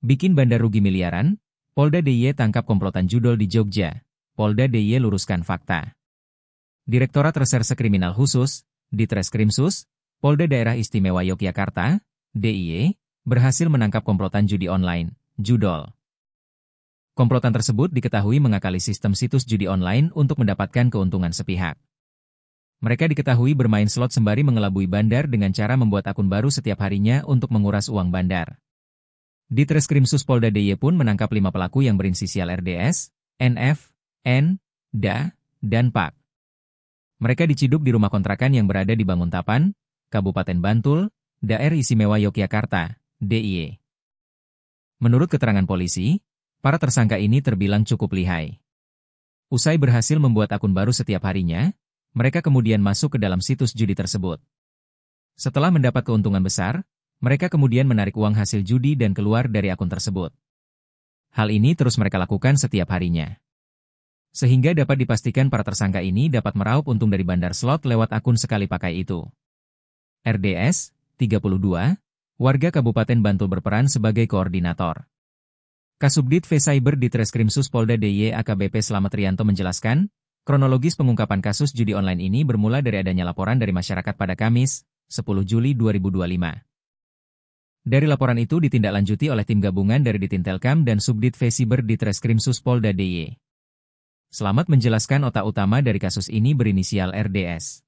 Bikin bandar rugi miliaran, Polda DIY tangkap komplotan judol di Jogja. Polda DIY luruskan fakta. Direktorat Reserse Kriminal Khusus, Ditreskrimsus, Polda Daerah Istimewa Yogyakarta, DIY, berhasil menangkap komplotan judi online, Judol. Komplotan tersebut diketahui mengakali sistem situs judi online untuk mendapatkan keuntungan sepihak. Mereka diketahui bermain slot sembari mengelabui bandar dengan cara membuat akun baru setiap harinya untuk menguras uang bandar. Ditreskrimsus Polda DIY pun menangkap 5 pelaku yang berinisial RDS, NF, N, DA, dan PAK. Mereka diciduk di rumah kontrakan yang berada di Banguntapan, Kabupaten Bantul, Daerah Istimewa Yogyakarta, DIY. Menurut keterangan polisi, para tersangka ini terbilang cukup lihai. Usai berhasil membuat akun baru setiap harinya, mereka kemudian masuk ke dalam situs judi tersebut. Setelah mendapat keuntungan besar, mereka kemudian menarik uang hasil judi dan keluar dari akun tersebut. Hal ini terus mereka lakukan setiap harinya. Sehingga dapat dipastikan para tersangka ini dapat meraup untung dari bandar slot lewat akun sekali pakai itu. RDS, 32, warga Kabupaten Bantul berperan sebagai koordinator. Kasubdit V Cyber Ditreskrimsus Polda DIY AKBP Slamet Rianto menjelaskan, kronologis pengungkapan kasus judi online ini bermula dari adanya laporan dari masyarakat pada Kamis, 10 Juli 2025. Dari laporan itu ditindaklanjuti oleh tim gabungan dari Ditintelkam dan Subdit V Cyber Ditreskrimsus Polda DIY. Slamet menjelaskan otak utama dari kasus ini berinisial RDS.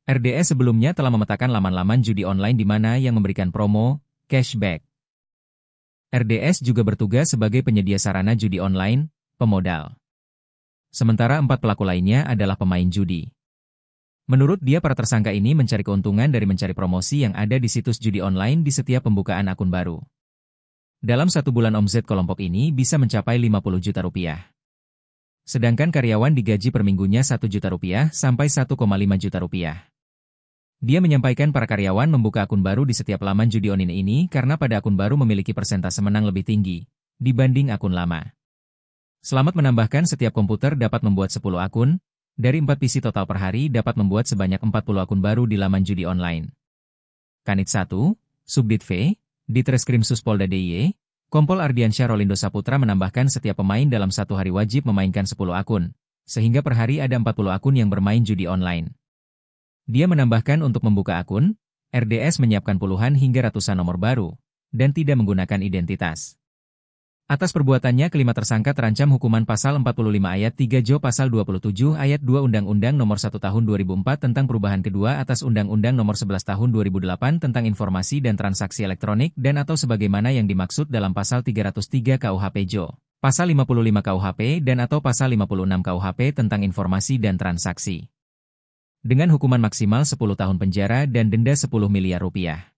RDS sebelumnya telah memetakan laman-laman judi online di mana yang memberikan promo, cashback. RDS juga bertugas sebagai penyedia sarana judi online, pemodal. Sementara 4 pelaku lainnya adalah pemain judi. Menurut dia para tersangka ini mencari keuntungan dari mencari promosi yang ada di situs judi online di setiap pembukaan akun baru. Dalam 1 bulan omzet kelompok ini bisa mencapai 50 juta rupiah. Sedangkan karyawan digaji per minggunya 1 juta rupiah sampai 1,5 juta rupiah. Dia menyampaikan para karyawan membuka akun baru di setiap laman judi online ini karena pada akun baru memiliki persentase menang lebih tinggi dibanding akun lama. Slamet menambahkan setiap komputer dapat membuat 10 akun, dari 4 PC total per hari dapat membuat sebanyak 40 akun baru di laman judi online. Kanit 1, Subdit V, Ditreskrimsus Polda DIY, Kompol Ardiansyah Rolindo Saputra menambahkan setiap pemain dalam 1 hari wajib memainkan 10 akun, sehingga per hari ada 40 akun yang bermain judi online. Dia menambahkan untuk membuka akun, RDS menyiapkan puluhan hingga ratusan nomor baru, dan tidak menggunakan identitas. Atas perbuatannya kelima tersangka terancam hukuman pasal 45 ayat 3 Jo pasal 27 ayat 2 Undang-Undang Nomor 1 Tahun 2004 tentang perubahan kedua atas Undang-Undang Nomor 11 Tahun 2008 tentang informasi dan transaksi elektronik dan atau sebagaimana yang dimaksud dalam pasal 303 KUHP Jo, pasal 55 KUHP dan atau pasal 56 KUHP tentang informasi dan transaksi. Dengan hukuman maksimal 10 tahun penjara dan denda 10 miliar rupiah.